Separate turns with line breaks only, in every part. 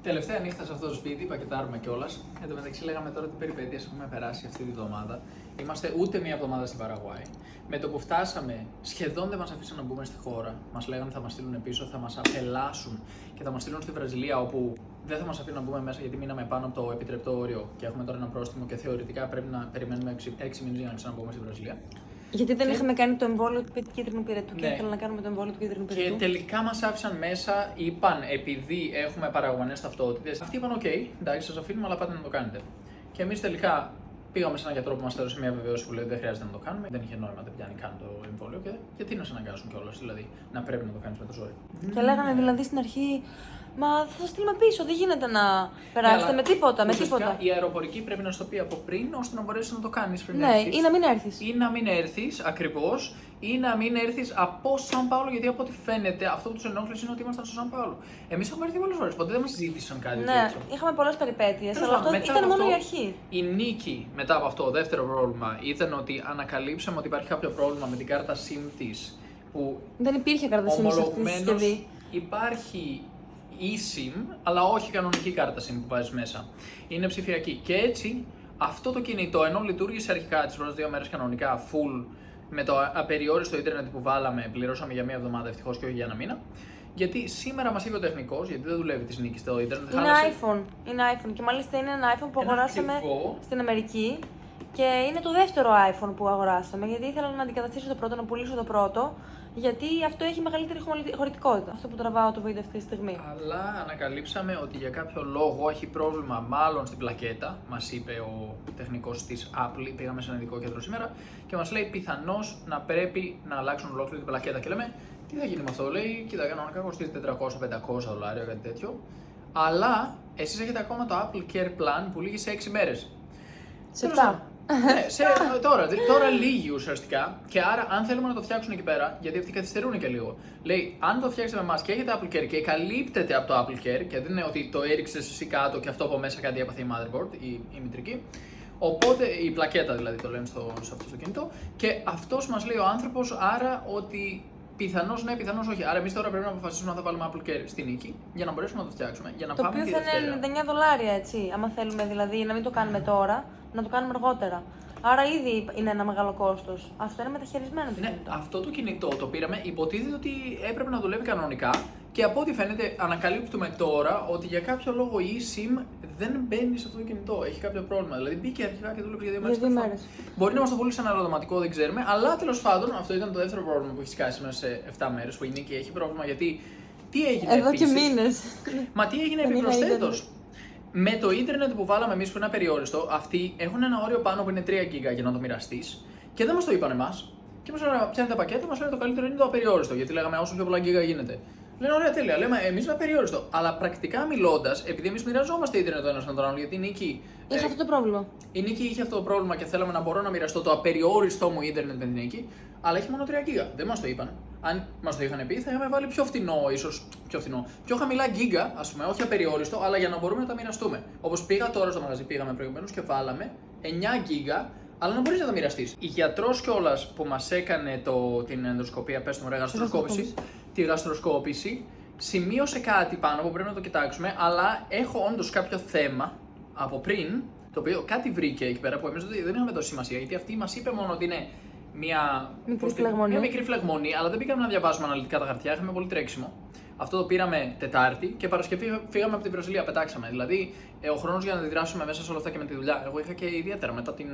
Τελευταία νύχτα σε αυτό το σπίτι, πακετάρουμε κιόλα. Εν τω μεταξύ, λέγαμε τώρα τι περιπέτειες έχουμε περάσει αυτή τη βδομάδα. Είμαστε ούτε μία εβδομάδα στην Παραγουάη. Με το που φτάσαμε, σχεδόν δεν μας αφήσαν να μπούμε στη χώρα. Μας λέγανε θα μας στείλουν πίσω, θα μας απελάσουν και θα μας στείλουν στη Βραζιλία, όπου δεν θα μας αφήνουν να μπούμε μέσα γιατί μείναμε πάνω από το επιτρεπτό όριο και έχουμε τώρα ένα πρόστιμο και θεωρητικά πρέπει να περιμένουμε 6 μήνες για να ξαναμπούμε στη Βραζιλία.
Γιατί δεν είχαμε κάνει το εμβόλιο του κίτρινου πυρετού και ήθελα να κάνουμε το εμβόλιο του κίτρινου πυρετού.
Και τελικά μας άφησαν μέσα, είπαν επειδή έχουμε παραγωγές ταυτότητες. Αυτοί είπαν: OK, εντάξει, σας αφήνουμε, αλλά πάτε να το κάνετε. Και εμείς τελικά πήγαμε σε έναν γιατρό που μας έδωσε μια βεβαίωση που λέει: δεν χρειάζεται να το κάνουμε. Δεν είχε νόημα, δεν πιάνει καν το εμβόλιο. Και γιατί να σε αναγκάσουν κιόλας, δηλαδή να πρέπει να το κάνεις με το ζόρι.
Και λέγανε δηλαδή στην αρχή: μα θα σας στείλουμε πίσω, δεν γίνεται να περάσετε με τίποτα. Με τίποτα.
Η αεροπορική πρέπει να σου το πει από πριν, ώστε να μπορέσει να το κάνεις πριν.
Ναι, ή να μην έρθεις.
Ή να μην έρθεις ακριβώς, ή να μην έρθεις από Σαν Πάολο, γιατί από ό,τι φαίνεται αυτό που τους ενόχλησε είναι ότι ήμασταν στο Σαν Πάολο. Εμείς έχουμε έρθει πολλές φορές, ποτέ δεν μας ζήτησαν κάτι
Ναι,
τέτοιο.
είχαμε πολλές περιπέτειες, αλλά αυτό ήταν μόνο η αρχή.
Η νίκη μετά από αυτό, το δεύτερο πρόβλημα, ήταν ότι ανακαλύψαμε ότι υπάρχει κάποιο πρόβλημα με την κάρτα SIM της. Που
δεν υπήρχε κάρτα SIM σε αυτή τη συσκευή.
Υπάρχει eSIM, αλλά όχι κανονική κάρτα SIM που βάζεις μέσα. Είναι ψηφιακή. Και έτσι αυτό το κινητό, ενώ λειτουργήσε αρχικά τις πρώτες 2 μέρες κανονικά, full, με το απεριόριστο ίντερνετ που βάλαμε, πληρώσαμε για 1 εβδομάδα ευτυχώς και όχι για 1 μήνα. Γιατί σήμερα μας είπε ο τεχνικός, γιατί δεν δουλεύει της νίκης το ίντερνετ.
Είναι iPhone. Και μάλιστα είναι ένα iPhone που αγοράσαμε στην Αμερική. Και είναι το δεύτερο iPhone που αγοράσαμε. Γιατί ήθελα να αντικαταστήσω το πρώτο, να πουλήσω το πρώτο. Γιατί αυτό έχει μεγαλύτερη χωρητικότητα. Αυτό που τραβάω το βίντεο αυτή τη στιγμή.
Αλλά ανακαλύψαμε ότι για κάποιο λόγο έχει πρόβλημα, μάλλον στην πλακέτα. Μας είπε ο τεχνικός της Apple. Πήγαμε σε ένα ειδικό κέντρο σήμερα και μας λέει πιθανώς να πρέπει να αλλάξουν ολόκληρη την πλακέτα. Και λέμε, τι θα γίνει με αυτό, λέει, κοίτα, κανονικά κοστίζει $400-500, κάτι τέτοιο. Αλλά εσείς έχετε ακόμα το Apple Care Plan που λύγει σε 6 μέρες.
Σε 7.
Ναι, τώρα λύγει ουσιαστικά. Και άρα, αν θέλουμε να το φτιάξουν εκεί πέρα, γιατί αυτοί καθυστερούν και λίγο, λέει: αν το φτιάξετε με εμάς και έχετε Apple Care και καλύπτεται από το Apple Care, και δεν είναι ότι το έριξες εσύ κάτω και αυτό από μέσα κάτι έπαθε η motherboard, η μητρική. Οπότε, η πλακέτα δηλαδή το λένε σε αυτό το κινητό. Και αυτός μας λέει ο άνθρωπος, άρα ότι πιθανώς ναι, πιθανώς όχι. Άρα, εμείς τώρα πρέπει να αποφασίσουμε αν θα βάλουμε Apple Care στη νίκη για να μπορέσουμε να το φτιάξουμε. Για να
το
πάμε
οποίο θα είναι $99, έτσι. Άμα θέλουμε δηλαδή να μην το κάνουμε τώρα, να το κάνουμε αργότερα. Άρα ήδη είναι ένα μεγάλο κόστος. Αυτό είναι μεταχειρισμένο το κινητό.
Αυτό το κινητό το πήραμε, υποτίθεται ότι έπρεπε να δουλεύει κανονικά και από ό,τι φαίνεται ανακαλύπτουμε τώρα ότι για κάποιο λόγο η eSIM δεν μπαίνει σε αυτό το κινητό. Έχει κάποιο πρόβλημα. Δηλαδή μπήκε αρχικά και δούλεψε για 2 μέρες. Μπορεί να μας το πουλήσει σε ένα ερωτηματικό, δεν ξέρουμε. Αλλά τέλος πάντων αυτό ήταν το δεύτερο πρόβλημα που έχει σκάσει μέσα σε 7 μέρες. Που η Νίκη έχει πρόβλημα γιατί. Τι έγινε
εδώ επίσης, και μήνες.
Μα τι έγινε επιπροσθέτως. Με το ίντερνετ που βάλαμε εμείς που είναι απεριόριστο, αυτοί έχουν ένα όριο πάνω που είναι 3 GB για να το μοιραστείς και δεν μας το είπαν εμάς. Και μας λένε: πιάνετε πακέτο, μας λένε το καλύτερο είναι το απεριόριστο. Γιατί λέγαμε όσο πιο πολλά GB γίνεται. Λένε: ωραία, τέλεια. Λέμε: εμείς είναι απεριόριστο. Αλλά πρακτικά μιλώντας, επειδή εμείς μοιραζόμαστε ίντερνετ ο ένας με τον άλλον, γιατί η Νίκη.
Είχε αυτό το πρόβλημα.
Η Νίκη είχε αυτό το πρόβλημα και θέλαμε να μπορώ να μοιραστώ το απεριόριστο μου ίντερνετ με την Νίκη, αλλά έχει μόνο 3 GB. Δεν μας το είπαν. Αν μας το είχαν πει, θα είχαμε βάλει πιο φθηνό, ίσως πιο χαμηλά γίγκα, ας πούμε, όχι απεριόριστο, αλλά για να μπορούμε να τα μοιραστούμε. Όπως πήγα τώρα στο μαγαζί, πήγαμε προηγουμένως και βάλαμε 9 γίγκα, αλλά να μπορείς να τα μοιραστείς. Η γιατρός κιόλας που μας έκανε την ενδοσκοπία, πες το μου, τη γαστροσκόπηση, σημείωσε κάτι πάνω που πρέπει να το κοιτάξουμε, αλλά έχω όντως κάποιο θέμα από πριν, το οποίο κάτι βρήκε εκεί πέρα που εμείς δεν είχαμε δώσει σημασία, γιατί αυτή μας είπε μόνο ότι είναι μια μικρή φλεγμονή, αλλά δεν πήγαμε να διαβάσουμε αναλυτικά τα χαρτιά, είχαμε πολύ τρέξιμο. Αυτό το πήραμε Τετάρτη και Παρασκευή φύγαμε από την Βραζιλία, πετάξαμε. Δηλαδή, ο χρόνος για να αντιδράσουμε μέσα σε όλα αυτά και με τη δουλειά. Εγώ είχα και ιδιαίτερα μετά την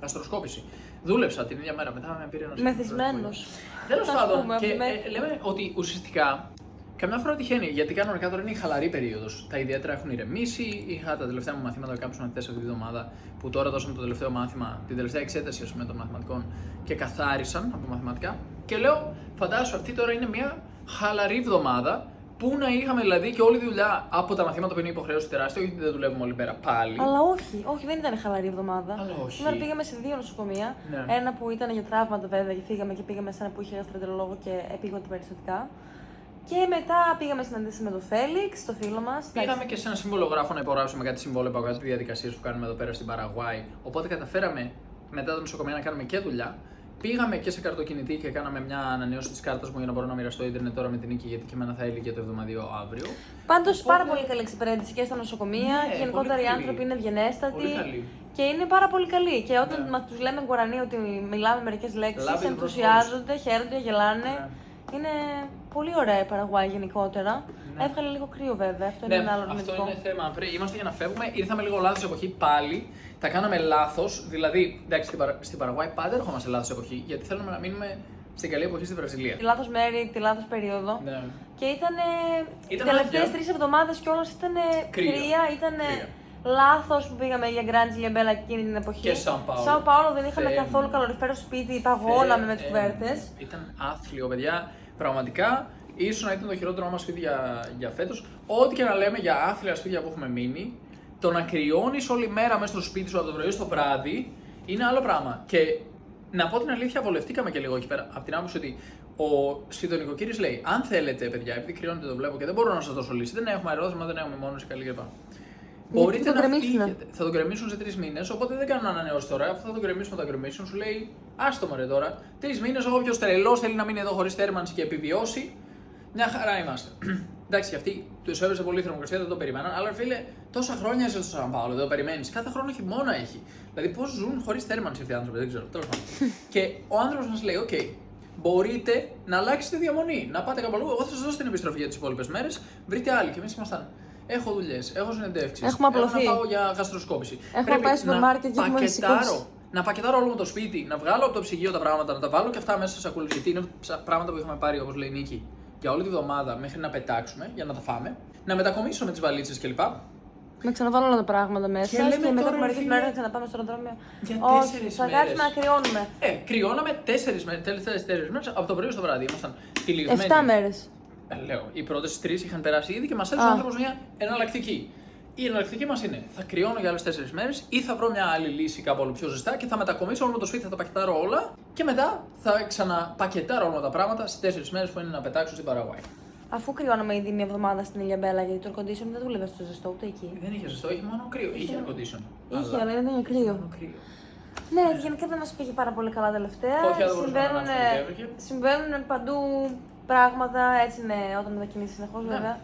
γαστροσκόπηση. Δούλεψα την ίδια μέρα, μετά με πήρε ένας.
Μεθυσμένος.
Τέλος πάντων, και λέμε ότι ουσιαστικά καμιά φορά τυχαίνει, γιατί κανονικά τώρα είναι η χαλαρή περίοδος. Τα ιδιαίτερα έχουν ηρεμήσει. Είχα τα τελευταία μου μαθήματα, κάποιους μαθητές αυτή τη βδομάδα που τώρα δώσαμε το τελευταίο μάθημα, την τελευταία εξέταση των μαθηματικών και καθάρισαν από μαθηματικά. Και λέω, φαντάσου, αυτή τώρα είναι μια χαλαρή εβδομάδα που να είχαμε δηλαδή και όλη τη δουλειά από τα μαθήματα που είναι υποχρέωση τεράστια, γιατί δεν δουλεύουμε όλη πέρα πάλι.
Αλλά όχι, δεν ήταν χαλαρή εβδομάδα. Σήμερα πήγαμε σε 2 νοσοκομεία. Ναι. Ένα που ήταν για τραύματα βέβαια, και φύγαμε και πήγαμε σε ένα που είχε γαστρεντερολόγο και επίγοντα περιστατικά. Και μετά πήγαμε συναντήσει με τον Φέλιξ, το φίλο μας.
Πήγαμε και σε ένα συμβολογράφο να υπογράψουμε κάτι συμβόλαιο από διαδικασίες που κάνουμε εδώ πέρα στην Παραγουάη. Οπότε καταφέραμε μετά το νοσοκομείο να κάνουμε και δουλειά. Πήγαμε και σε καρτοκινητή και κάναμε μια ανανέωση της κάρτας μου για να μπορώ να μοιραστώ ίντερνετ τώρα με την Νίκη, γιατί και εμένα θα έλυγε το εβδομαδιαίο αύριο.
Πάντως πάρα πολύ καλή εξυπηρέτηση και στα νοσοκομεία.
Ναι,
γενικότερα οι άνθρωποι είναι ευγενέστατοι.
Πολύ καλή.
Και είναι πάρα πολύ καλή. Και όταν τους λέμε Γκουρανί ότι μιλάμε μερικές λέξεις, ενθουσιάζονται, χαίρονται, γελάνε.
Ναι.
Είναι πολύ ωραία η Παραγουάη γενικότερα.
Ναι.
Έβγαλε λίγο κρύο βέβαια, αυτό είναι ένα άλλο αρνητικό.
Αυτό είναι θέμα. Είμαστε για να φεύγουμε. Ήρθαμε λίγο λάθος εποχή πάλι. Τα κάναμε λάθος. Δηλαδή, εντάξει, στην Παραγουάη πάντα ερχόμαστε λάθος εποχή, γιατί θέλουμε να μείνουμε στην καλή εποχή στη Βραζιλία.
Τη λάθος μέρη, τη λάθος περίοδο.
Ναι.
Και ήταν. Οι
Ήταν
τελευταίες
άδεια.
3 εβδομάδες κιόλας ήταν κρύα, ήταν.
Κρύα.
Λάθος που πήγαμε για Γκράντζι Λιαμπέλα εκείνη την εποχή.
Και
Σάο Πάολο δεν είχαμε καθόλου καλοριφέρο σπίτι, παγώναμε με τις κουβέρτες.
Ήταν άθλιο, παιδιά. Πραγματικά, ίσως να ήταν το χειρότερο μας σπίτι για φέτος. Ό,τι και να λέμε για άθλια σπίτια που έχουμε μείνει, το να κρυώνεις όλη μέρα μέσα στο σπίτι σου από το πρωί στο βράδυ είναι άλλο πράγμα. Και να πω την αλήθεια, βολευτήκαμε και λίγο εκεί πέρα. Από την άποψη ότι ο σπιτονοικοκύρης λέει: αν θέλετε, παιδιά, επειδή κρυώνετε το βλέπω και δεν μπορώ να σας δώσω λύση, δεν έχουμε αερόδρυμα, δεν έχουμε μόνωση καλή κλπ. Μπορείτε να φύγετε. Θα τον γκρεμίσουν σε 3 μήνες, οπότε δεν κάνουν ανανεώσει τώρα. Αυτό θα τον γκρεμίσουν, θα τον γκρεμίσουν. Σου λέει: άστο μωρέ τώρα. 3 μήνες, όποιος τρελός θέλει να μείνει εδώ χωρίς θέρμανση και επιβιώσει, μια χαρά είμαστε. Εντάξει, αυτοί του έβρεσε πολύ θερμοκρασία, δεν το περιμέναν. Αλλά φίλε, τόσα χρόνια είσαι στο Σαν Πάολο, δεν το περιμένει. Κάθε χρόνο χειμώνα έχει. Δηλαδή, πώς ζουν χωρίς θέρμανση αυτοί οι άνθρωποι, δεν ξέρω. Τέλος πάντων. Και ο άνθρωπος μας λέει: OK, μπορείτε να αλλάξετε διαμονή, να πάτε κάπου αλλού. Εγώ θα σας δώσω την επιστροφή για τις υπόλοιπες μέρες. Βρείτε άλλη. Και εμείς ήμασταν. Έχω δουλειές, έχω συνεντεύξεις.
Έχουμε απλωθεί.
Έχω να πάω για γαστροσκόπηση.
Έχουμε πάει στο μάρκετ και έχουμε σηκώσει.
Να πακετάρω όλο μου το σπίτι, να βγάλω από το ψυγείο τα πράγματα, να τα βάλω και αυτά μέσα σε σακούλες. Γιατί είναι πράγματα που είχαμε πάρει, όπως λέει η Νίκη, για όλη τη βδομάδα μέχρι να πετάξουμε για να τα φάμε. Να μετακομίσω με τις βαλίτσες κλπ.
Να ξαναβάλω όλα τα πράγματα μέσα και μετά από μερικές μέρες να ξαναπάμε στο αεροδρόμιο.
Για 4 μέρες.
Θα κάτσουμε να κρυώνουμε.
Κρυώναμε 4 μέρες, τελευταίες 4 μέρες από το πρωί στο βράδυ. Ήμασταν τυλιγμένοι.
7 μέρες.
Λέω, οι πρώτες 3 είχαν περάσει ήδη και μας έδωσε ο άνθρωπος μια εναλλακτική. Η εναλλακτική μας είναι: θα κρυώνω για άλλες 4 μέρες ή θα βρω μια άλλη λύση κάπου όλο πιο ζεστά και θα μετακομίσω όλο το σπίτι, θα τα πακετάρω όλα και μετά θα ξαναπακετάρω όλα τα πράγματα στις 4 μέρες που είναι να πετάξω στην Παραγουάη.
Αφού κρυώναμε ήδη μια εβδομάδα στην Ηλιαμπέλα, γιατί το air condition δεν δούλευε στο ζεστό ούτε εκεί.
Δεν είχε ζεστό, είχε μόνο κρύο. Είχε air condition.
Είχε, αλλά δεν είχε κρύο.
Μόνο κρύο.
Ναι, γενικά δεν μας πήγε πάρα πολύ καλά τελευταία. Συμβαίνουν παντού πράγματα, έτσι είναι όταν μετακινήσεις συνεχώς βέβαια.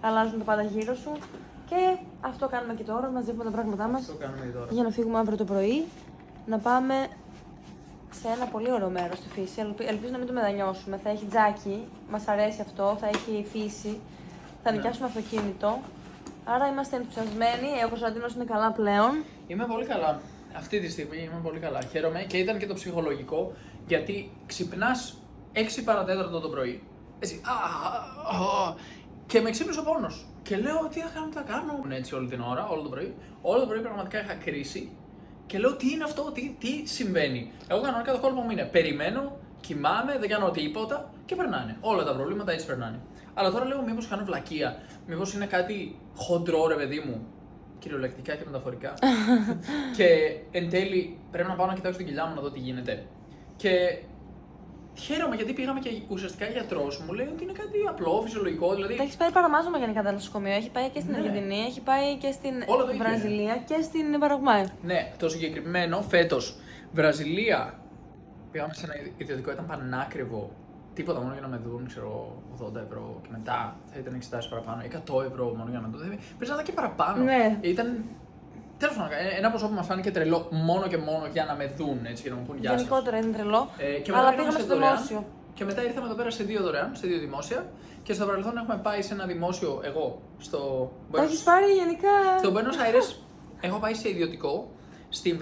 Αλλάζουν τα πάντα γύρω σου. Και αυτό κάνουμε και τώρα, μαζεύουμε τα πράγματά μας.
Αυτό κάνουμε τώρα.
Για να φύγουμε αύριο το πρωί, να πάμε σε ένα πολύ ωραίο μέρος στη φύση. Ελπίζω να μην το μετανιώσουμε. Θα έχει τζάκι, μας αρέσει αυτό, θα έχει φύση, θα νοικιάσουμε αυτοκίνητο. Άρα είμαστε ενθουσιασμένοι, ο Κωνσταντίνος είναι καλά πλέον.
Είμαι πολύ καλά. Αυτή τη στιγμή είμαι πολύ καλά. Χαίρομαι και ήταν και το ψυχολογικό, γιατί ξυπνάς 6 παρατέταρτο το πρωί. Έτσι. Και με ξύπνησε ο πόνος. Και λέω: τι θα κάνω. Έτσι όλη την ώρα, όλο το πρωί. Όλο το πρωί πραγματικά είχα κρίση. Και λέω: τι είναι αυτό, τι συμβαίνει. Εγώ κανονικά το κόλπο μου είναι: περιμένω, κοιμάμαι, δεν κάνω τίποτα και περνάνε. Όλα τα προβλήματα έτσι περνάνε. Αλλά τώρα λέω: μήπως κάνω βλακεία. Μήπως είναι κάτι χοντρό, ρε παιδί μου. Κυριολεκτικά και μεταφορικά. Και εν τέλει πρέπει να πάω να κοιτάξω την κοιλιά μου να δω τι γίνεται. Και χαίρομαι γιατί πήγαμε και ουσιαστικά γιατρός μου λέει ότι είναι κάτι απλό, φυσιολογικό. Δηλαδή...
Έχει πάει παραμάζωμα γενικά το νοσοκομείο. Έχει πάει και στην Αργεντινή, έχει πάει και στην Βραζιλία και στην Παραγουάη.
Ναι, το συγκεκριμένο φέτος Βραζιλία πήγαμε σε ένα ιδιωτικό, ήταν πανάκριβο. Τίποτα μόνο για να με δουν, ξέρω, 80 ευρώ και μετά θα ήταν εξετάσεις παραπάνω, 100 ευρώ μόνο για να με δουν. Παίζανε και παραπάνω.
Ναι.
Ήταν. Τέλος πάντων, ένα ποσό που μας φάνηκε τρελό μόνο και μόνο για να με δουν, έτσι, για να μου πούν γεια σας.
Γενικότερα είναι τρελό.
Αλλά
πήγαμε στο δημόσιο.
Και μετά ήρθαμε εδώ πέρα σε 2 δωρεάν, σε 2 δημόσια. Και στο παρελθόν έχουμε πάει σε ένα δημόσιο, εγώ, στο.
Το έχεις πάρει γενικά.
Στο Buenos Aires έχω πάει σε ιδιωτικό, στην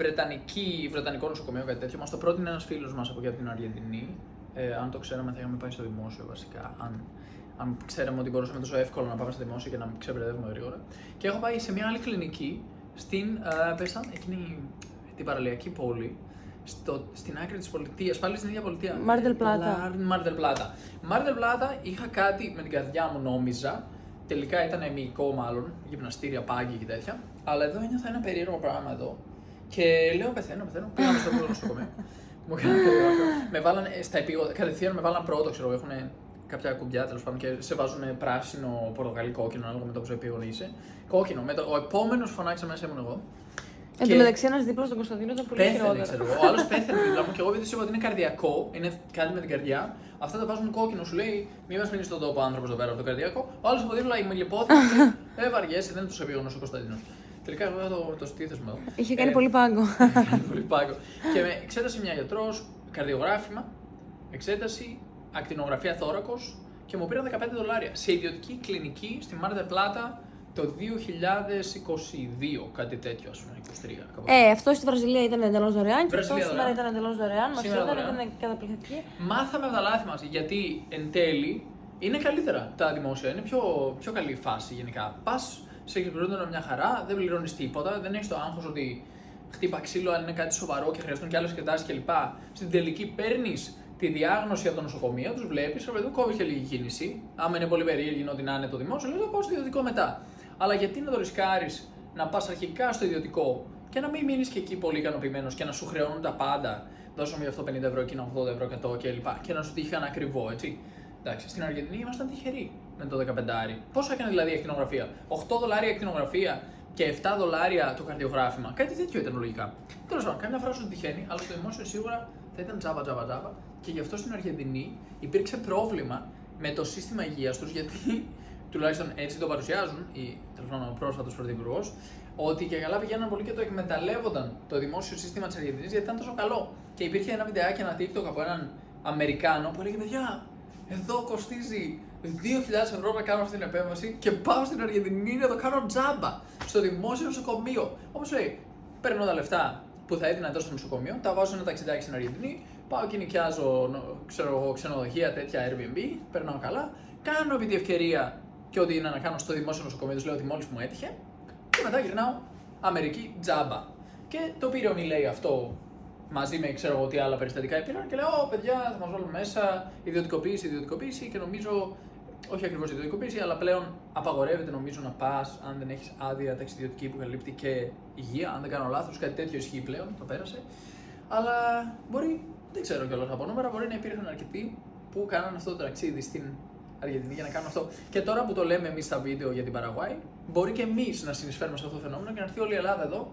Βρετανικό νοσοκομείο, κάτι τέτοιο. Μας το πρότεινε ένας φίλος μας από εκεί από την Αργεντινή. Αν το ξέραμε, θα είχαμε πάει στο δημόσιο βασικά. Αν ξέραμε ότι μπορούσαμε τόσο εύκολα να πάμε στο δημόσιο και να μην ξεπερδεύουμε γρήγορα. Και έχω πάει σε μια άλλη κλινική στην εκείνη την παραλιακή πόλη, στην άκρη της πολιτείας, πάλι στην ίδια πολιτεία.
Μάρτελ Πλάτα.
Μάρτελ Πλάτα είχα κάτι με την καρδιά μου, νόμιζα. Τελικά ήταν μυϊκό, μάλλον, γυμναστήρια, πάγκοι και τέτοια. Αλλά εδώ ένιωθα ένα περίεργο πράγμα εδώ. Και λέω: πεθαίνω. Πήγαμε στο νοσοκομείο. Μου έκαναν με βάλαν στα επίγοντα. Κατευθείαν με βάλαν πρώτο, ξέρω, έχουν κάποια κουμπιά τέλος πάντων και σε βάζουν πράσινο, πορτοκαλί, κόκκινο, ανάλογα με το πόσο επίγον είσαι. Κόκκινο. Ο επόμενος φωνάξε μέσα ήμουν εγώ.
Εν τω μεταξύ, ένας δίπλα στον Κωνσταντίνο ήταν πολύ χειρότερο.
Ξέρω εγώ. Ο άλλος πέθανε δίπλα μου και εγώ επειδή του είπα ότι είναι καρδιακό, είναι κάτι με την καρδιά. Αυτά τα βάζουν κόκκινο, σου λέει μη μας μείνει στον τόπο άνθρωπος εδώ πέρα από το καρδιακό. Ο άλλος από δίπλα η λιπόθυμη, δεν βαριέσαι, δεν του επίγονος ο Κωνσταντίνος. Τελικά εγώ το στήθεσμα εδώ.
Είχε κάνει πολύ πάγκο.
Πολύ πάγκο. Και με εξέτασε μια γιατρός, καρδιογράφημα, εξέταση, ακτινογραφία θώρακος και μου πήραν $15 σε ιδιωτική κλινική στη Μάρ del Πλάτα το 2022, κάτι τέτοιο, ας πούμε, 23.
Αυτό στη Βραζιλία ήταν εντελώς δωρεάν και αυτό σήμερα ήταν εντελώς δωρεάν. Μας ήταν καταπληκτική.
Μάθαμε από τα λάθη μας, γιατί εν τέλει είναι καλύτερα τα δημόσια, είναι πιο καλή φάση γενικά. Πας, σε εκπληρώνουν μια χαρά, δεν πληρώνεις τίποτα, δεν έχεις το άγχος ότι χτύπα ξύλο αν είναι κάτι σοβαρό και χρειαστούν και άλλες εξετάσεις κλπ. Στην τελική παίρνεις τη διάγνωση από το νοσοκομείο, τους βλέπεις, ρε παιδί, κόβεις και λίγη κίνηση. Άμα είναι πολύ περίεργη, ό,τι να είναι το δημόσιο, λέει θα πάω στο ιδιωτικό μετά. Αλλά γιατί να το ρισκάρεις να πας αρχικά στο ιδιωτικό και να μην μείνεις και εκεί πολύ ικανοποιημένος και να σου χρεώνουν τα πάντα, δώσαμε γι' αυτό 50 ευρώ, εκείνο 80 ευρώ, 100 κλπ. Και να σου τύχει ανακριβό, έτσι. Εντάξει, στην Αργεντινή ήμασταν τυχεροί με το 15. Πόσο έκανε δηλαδή η ακτινογραφία? $8 η ακτινογραφία και $7 το καρδιογράφημα. Κάτι τέτοιο ήταν λογικά. Τέλος πάντων, καμιά φορά σου τυχαίνει, αλλά στο δημόσιο σίγουρα θα ήταν τζάμπα. Και γι' αυτό στην Αργεντινή υπήρξε πρόβλημα με το σύστημα υγείας τους, γιατί τουλάχιστον έτσι το παρουσιάζουν, τέλος πάντων ο πρόσφατος πρωθυπουργός, ότι και καλά πηγαίναν πολύ και το εκμεταλλεύονταν το δημόσιο σύστημα της Αργεντινής γιατί ήταν τόσο καλό. Και υπήρχε ένα βιντεάκι, ένα TikTok από έναν Αμερικάνο που έλεγε: παιδιά, εδώ κοστίζει 2.000 ευρώ να κάνω αυτή την επέμβαση και πάω στην Αργεντινή να το κάνω τζάμπα στο δημόσιο νοσοκομείο. Όπως λέει, παίρνω τα λεφτά που θα έδινα εδώ στο νοσοκομείο, τα βάζω ένα ταξιδάκι στην Αργεντινή, πάω και νοικιάζω ξενοδοχεία τέτοια Airbnb, περνάω καλά, κάνω επί τη ευκαιρία και ό,τι είναι να κάνω στο δημόσιο νοσοκομείο, τους λέω ότι μόλις μου έτυχε, και μετά γυρνάω Αμερική τζάμπα. Και το πήρε ο Μιλέη αυτό μαζί με ξέρω εγώ τι άλλα περιστατικά πήραν και λέω: Ω παιδιά, θα μας βάλουν μέσα ιδιωτικοποίηση και νομίζω, όχι ακριβώς ιδιωτικοποίηση, αλλά πλέον απαγορεύεται νομίζω να πας αν δεν έχεις άδεια ταξιδιωτική που καλύπτει και υγεία. Αν δεν κάνω λάθος, κάτι τέτοιο ισχύει πλέον, το πέρασε. Αλλά μπορεί, δεν ξέρω κιόλας από νούμερα, μπορεί να υπήρχαν αρκετοί που κάναν αυτό το ταξίδι στην Αργεντινή για να κάνουν αυτό. Και τώρα που το λέμε εμείς στα βίντεο για την Παραγουάη, μπορεί και εμείς να συνεισφέρουμε σε αυτό το φαινόμενο και να έρθει όλη η Ελλάδα εδώ.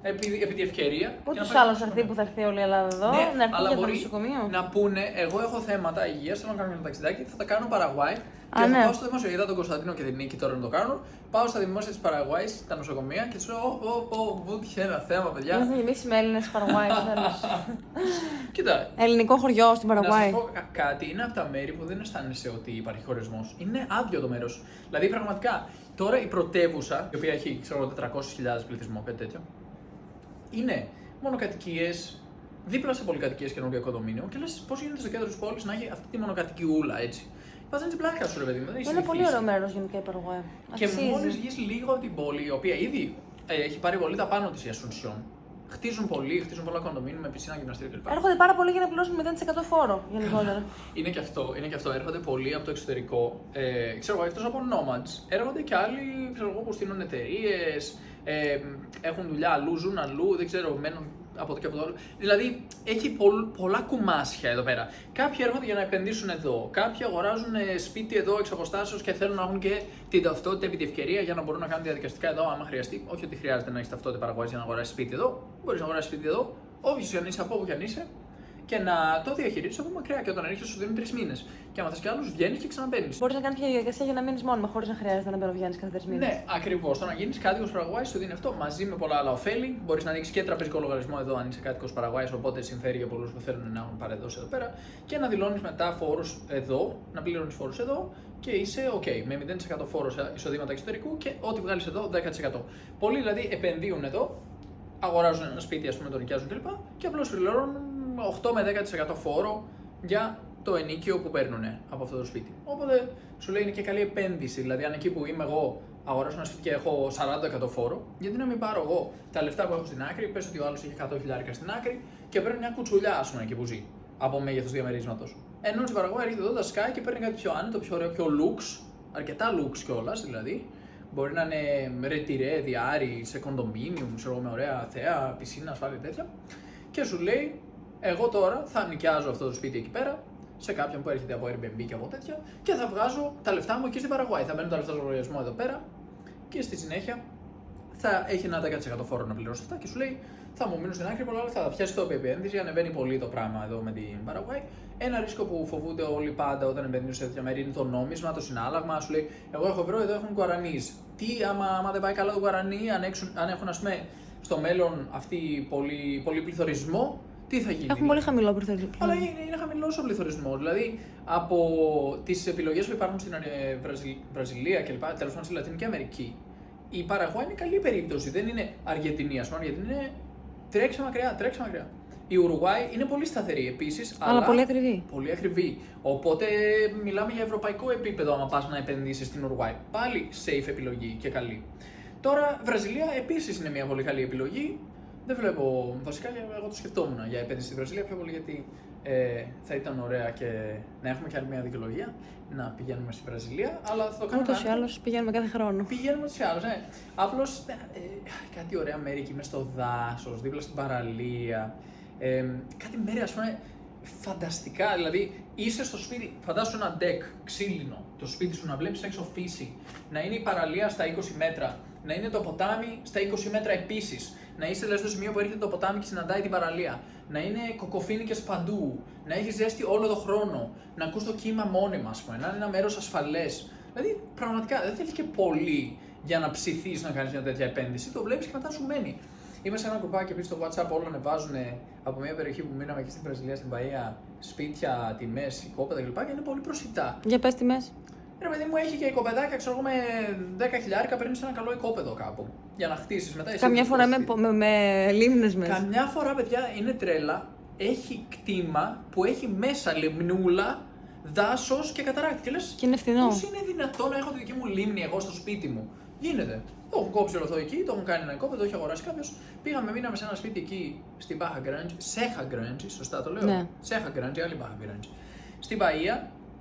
Επί τη ευκαιρία.
Ούτως άλλως θα έρθει που θα έρθει όλη η Ελλάδα εδώ,
ναι,
να έρθει
αλλά
για
μπορεί
το νοσοκομείο.
να πούνε: εγώ έχω θέματα υγείας, θέλω να κάνω ένα ταξιδάκι, θα τα κάνω Παραγουάη. Και
ναι.
θα πάω στο δημόσιο. Είδα τον Κωνσταντίνο και την Νίκη τώρα να το κάνουν. Πάω στα δημόσια της Παραγουάης, τα νοσοκομεία και του λέω: μου είχε ένα θέμα, παιδιά.
Είμαστε γεμίσει με Έλληνες στην Παραγουάη.
Κοίτα.
Ελληνικό χωριό στην Παραγουάη.
Να σας πω κάτι, είναι από τα μέρη που δεν αισθάνεσαι ότι υπάρχει χωρισμός. Είναι άδειο το μέρος. Δηλαδή, πραγματικά, τώρα η πρωτεύουσα, η οποία έχει 400.000 πληθυσμό, κάτι τέτοιο, είναι μονοκατοικίες, δίπλα σε πολυκατοικίες καινούργιο οικοδομήνιο και λες πώς γίνεται στο κέντρο της πόλης να έχει αυτή τη μονοκατοικιούλα έτσι. Βάζανε την πλάκα σου, ρε παιδί μου.
Είναι πολύ ωραίο μέρος γενικά η Παραγουάη.
Και μόλις βγεις λίγο από την πόλη, η οποία ήδη έχει πάρει πολύ τα πάνω της η Ασουνσιόν. Χτίζουν πολλά κοντομίνια με πισίνα, γυμναστήριο κλπ.
Έρχονται πάρα πολύ για να πληρώσουν 0% φόρο γενικότερα.
είναι και αυτό. Έρχονται πολλοί από το εξωτερικό. Ξέρω εγώ, εκτός από nomads, έρχονται και άλλοι ξέρω εγώ, που στείλουν εταιρείες, έχουν δουλειά αλλού, ζουν αλλού, δεν ξέρω, μένουν από εδώ και από το άλλο. Δηλαδή έχει πολλά κουμάσια εδώ πέρα. Κάποιοι έρχονται για να επενδύσουν εδώ. Κάποιοι αγοράζουν σπίτι εδώ εξ αποστάσεως και θέλουν να έχουν και την ταυτότητα επί τη ευκαιρία για να μπορούν να κάνουν διαδικαστικά εδώ, άμα χρειαστεί. Όχι ότι χρειάζεται να έχει ταυτότητα Παραγουάης για να αγοράσει σπίτι εδώ. Μπορείς να αγοράσει σπίτι εδώ, όποιος αν είσαι, από όπου κι αν είσαι, και να το διαχειρίζεις από μακριά. Και όταν έρχεσαι, σου δίνουν 3 μήνες. Και άμα θες κι άλλους, βγαίνεις και ξαναμπαίνεις.
Μπορείς να κάνεις μια διαδικασία για να μείνεις μόνιμα, χωρίς να χρειάζεται να μπαίνεις κάθε 3 μήνες.
Ναι, ακριβώς. Το να γίνεις κάτοικος Παραγουάης σου δίνει αυτό μαζί με πολλά άλλα ωφέλη. Μπορείς να ανοίξεις και τραπεζικό λογαριασμό εδώ αν είσαι κάτοικος Παραγουάης, οπότε συμφέρει για πολλούς που θέλουν να έχουν παρεδώσει εδώ πέρα. Και να δηλώνεις μετά φόρους εδώ, να πληρώνεις φόρους εδώ και είσαι OK. Με 0% φόρο εισοδήματα εξωτερικού και ό,τι βγάλεις εδώ 10%. Πολλοί δηλαδή επενδύουν εδώ, αγοράζουν ένα σπίτι, ας πούμε, το νοικιάζουν κλπ. Και απλώς πληρώνουν 8 με 10% φόρο για το ενίκιο που παίρνουν από αυτό το σπίτι. Οπότε σου λέει είναι και καλή επένδυση. Δηλαδή, αν εκεί που είμαι εγώ αγοράσω ένα σπίτι και έχω 40% φόρο, γιατί να μην πάρω εγώ τα λεφτά που έχω στην άκρη, πες ότι ο άλλος έχει 100.000 στην άκρη και παίρνει μια κουτσουλιά, ας πούμε, εκεί που ζει από μέγεθος διαμερίσματος. Ενώ στην Παραγουάη έρχεται εδώ, τα σκάει και παίρνει κάτι πιο άνετο, πιο ωραίο, πιο lux, αρκετά lux κιόλας δηλαδή. Μπορεί να είναι ρετυρέ, διάρρη, σε κοντομίνιουμ, με ωραία θέα, πισίνα, ασφάλεια τέτοια. Και σου λέει, εγώ τώρα θα νοικιάζω αυτό το σπίτι εκεί πέρα, σε κάποιον που έρχεται από Airbnb και από τέτοια, και θα βγάζω τα λεφτά μου εκεί στην Παραγουάη. Θα μπαίνουν τα λεφτά στο λογαριασμό εδώ πέρα και στη συνέχεια θα έχει ένα 10% φόρο να πληρώσει αυτά και σου λέει θα μου μείνουν στην άκρη πολλά λεφτά. Θα πιάσει το επένδυση, ανεβαίνει πολύ το πράγμα εδώ με την Παραγουάη. Ένα ρίσκο που φοβούνται όλοι πάντα όταν επενδύουν σε τέτοια μέρη είναι το νόμισμα, το συνάλλαγμα. Σου λέει: εγώ έχω ευρώ, εδώ έχουν γουαρανί. Τι άμα δεν πάει καλά το γουαρανί, αν έχουν ας πούμε στο μέλλον αυτοί πολύ πληθωρισμό, τι θα γίνει.
Έχουν πολύ χαμηλό πληθωρισμό.
Αλλά είναι χαμηλό ο πληθωρισμό. Δηλαδή από τις επιλογές που υπάρχουν στην Βραζιλία κλπ. Τέλος πάντων στη Λατινική Αμερική, η Παραγουάη είναι καλή περίπτωση. Δεν είναι Αργεντινή, ας πούμε. Αργεντινή είναι τρέξε μακριά. Η Ουρουγουάη είναι πολύ σταθερή επίσης,
αλλά πολύ ακριβή.
Πολύ ακριβή. Οπότε μιλάμε για ευρωπαϊκό επίπεδο άμα πας να επενδύσεις στην Ουρουγουάη. Πάλι safe επιλογή και καλή. Τώρα, Βραζιλία επίσης είναι μια πολύ καλή επιλογή. Δεν βλέπω, βασικά εγώ το σκεφτόμουν για επένδυση στη Βραζιλία πιο πολύ γιατί θα ήταν ωραία και να έχουμε και άλλη μια δικαιολογία να πηγαίνουμε στη Βραζιλία. Αλλά θα το κάνουμε.
Ούτως ή άλλως πηγαίνουμε κάθε χρόνο.
Πηγαίνουμε ούτως ή άλλως, ναι. Απλώς κάτι ωραία μέρη εκεί μέσα στο δάσος, δίπλα στην παραλία. Κάτι μέρη ας πούμε φανταστικά, δηλαδή είσαι στο σπίτι, φαντάσου ένα deck ξύλινο, το σπίτι σου να βλέπεις έξω φύση, να είναι η παραλία στα 20 μέτρα, να είναι το ποτάμι στα 20 μέτρα επίσης, να είσαι δηλαδή, στο σημείο που έρχεται το ποτάμι και συναντάει την παραλία, να είναι κοκοφίνικες παντού, να έχει ζέστη όλο τον χρόνο, να ακούς το κύμα μόνιμα, ας πούμε, να είναι ένα μέρος ασφαλές. Δηλαδή πραγματικά δεν θέλει και πολύ για να ψηθείς να κάνεις μια τέτοια επένδυση, το βλέπεις και μετά σου μένει. Είμαι σε ένα γκρουπάκι επίσης στο WhatsApp, όλα ανεβάζουν από μια περιοχή που μείναμε εκεί στην Βραζιλία, στην Μπαΐα, σπίτια, τιμές, οικόπεδα κλπ. Και είναι πολύ προσιτά.
Για πες τιμές.
Ρε παιδί μου, έχει και οικοπεδάκια, ξέρω εγώ, με 10.000 παίρνει ένα καλό οικόπεδο κάπου. Για να χτίσεις μετά.
Καμιά φορά με λίμνες μέσα.
Καμιά φορά, παιδιά, είναι τρέλα. Έχει κτήμα που έχει μέσα λιμνούλα, δάσος και καταράκτη. Και λες,
και είναι φθηνό.
Πώς είναι δυνατόν να έχω τη δική μου λίμνη εγώ στο σπίτι μου. Γίνεται. Το έχουν κόψει όλο αυτό εκεί, το έχουν κάνει ένα οικόπεδο, το έχει αγοράσει κάποιο. Μείναμε σε ένα σπίτι εκεί στην Μπάχα Γκράντζι, Σέχα Γκράντζι, σωστά το λέω.
Ναι.
Σέχα Γκράντζι, άλλη Μπάχα Γκράντζι. Στην Μπαΐα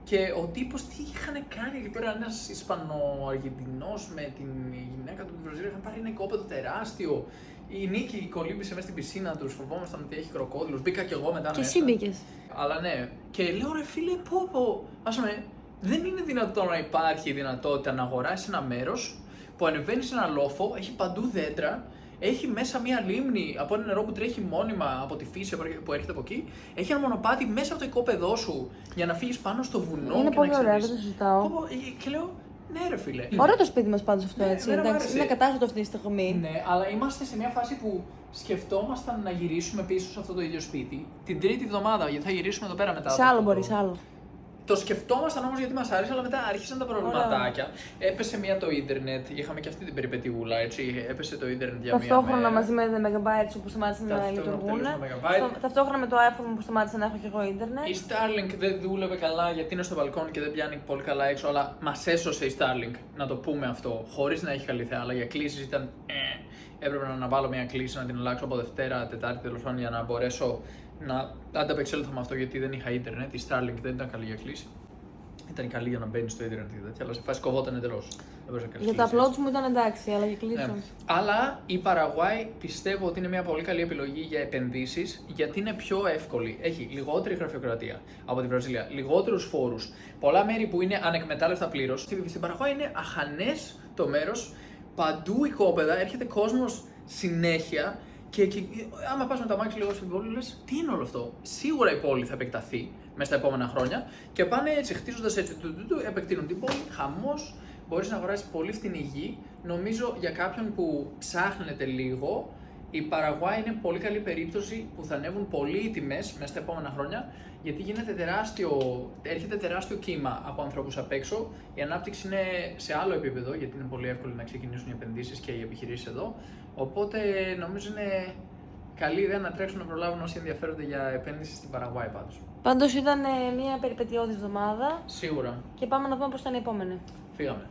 και ο τύπος τι είχαν κάνει εκεί πέρα, ένας Ισπανο-Αργεντινός με την γυναίκα του Βραζιλίου, είχαν πάρει ένα οικόπεδο τεράστιο. Η Νίκη κολύμπησε μέσα στην πισίνα του, φοβόμασταν ότι έχει κροκόδιλους. Μπήκα κι εγώ μετά
και
μέσα.
εσύ μπήκες.
Αλλά ναι. Και λέω ρε φίλε, πω. Ας πούμε, δεν είναι δυνατόν να υπάρχει η δυνατότητα να αγοράσει ένα μέρος που ανεβαίνει σε ένα λόφο, έχει παντού δέντρα, έχει μέσα μία λίμνη από ένα νερό που τρέχει μόνιμα από τη φύση που έρχεται από εκεί, έχει ένα μονοπάτι μέσα από το οικόπεδό σου για να φύγεις πάνω στο βουνό.
Είναι
και
πολύ
να
ωραία, δεν το συζητάω.
Και λέω, ναι, ρε φίλε.
Ωραίο το σπίτι μας πάντως αυτό,
Ναι,
έτσι.
εντάξει,
είναι κατάστατο αυτή τη στιγμή.
Ναι, αλλά είμαστε σε μια φάση που σκεφτόμασταν να γυρίσουμε πίσω σε αυτό το ίδιο σπίτι την τρίτη εβδομάδα, γιατί θα γυρίσουμε εδώ πέρα μετά.
Σε άλλο μπορεί, άλλο.
Το σκεφτόμασταν όμως γιατί μας άρεσε, αλλά μετά άρχισαν τα προβληματάκια. Έπεσε μία το ίντερνετ, είχαμε και αυτή την περιπετιούλα, έτσι. Έπεσε το ίντερνετ για μία μέρα.
Ταυτόχρονα μαζί με τα megabytes που σταμάτησαν να λειτουργούν. Ταυτόχρονα με το iPhone μου που σταμάτησα να έχω και εγώ ίντερνετ.
Η Starlink δεν δούλευε καλά γιατί είναι στο μπαλκόνι και δεν πιάνει πολύ καλά έξω, αλλά μας έσωσε η Starlink, να το πούμε αυτό, χωρίς να έχει καλή θέα. Αλλά για κλήσεις ήταν. Έπρεπε να αναβάλω μια κλήση, να την αλλάξω από Δευτέρα, Τετάρτη τέλος πάντων για να μπορέσω να ανταπεξέλθω με αυτό γιατί δεν είχα ίντερνετ. Η Starlink δεν ήταν καλή για κλήση. Ήταν καλή για να μπαίνει στο ίντερνετ και τέτοια, αλλά σε φάση κοβόταν εντελώς.
Για τα uploads μου ήταν εντάξει, αλλά για κλήσεις.
Ναι. Αλλά η Παραγουάη πιστεύω ότι είναι μια πολύ καλή επιλογή για επενδύσεις γιατί είναι πιο εύκολη. Έχει λιγότερη γραφειοκρατία από τη Βραζιλία, λιγότερους φόρους. Πολλά μέρη που είναι ανεκμετάλλευτα πλήρως. Στην Παραγουάη είναι αχανές το μέρος, παντού οικόπεδα, έρχεται κόσμος συνέχεια. Και άμα πας με τα μάξι λίγο στην πόλη, λες τι είναι όλο αυτό. Σίγουρα η πόλη θα επεκταθεί μέσα στα επόμενα χρόνια και πάνε έτσι, χτίζοντας έτσι, επεκτείνουν την πόλη, χαμός. Μπορείς να αγοράσεις πολύ φτηνή γη. Νομίζω για κάποιον που ψάχνεται λίγο, η Παραγουάη είναι πολύ καλή περίπτωση που θα ανέβουν πολύ οι τιμές μέσα στα επόμενα χρόνια, γιατί έρχεται τεράστιο κύμα από ανθρώπους απ' έξω. Η ανάπτυξη είναι σε άλλο επίπεδο, γιατί είναι πολύ εύκολο να ξεκινήσουν οι επενδύσεις και οι επιχειρήσεις εδώ. Οπότε νομίζω είναι καλή ιδέα να τρέξουν να προλάβουν όσοι ενδιαφέρονται για επένδυση στην Παραγουάη πάντως.
Πάντως ήταν μια περιπετειώδης εβδομάδα.
Σίγουρα.
Και πάμε να δούμε πώς θα είναι η επόμενη.
Φύγαμε.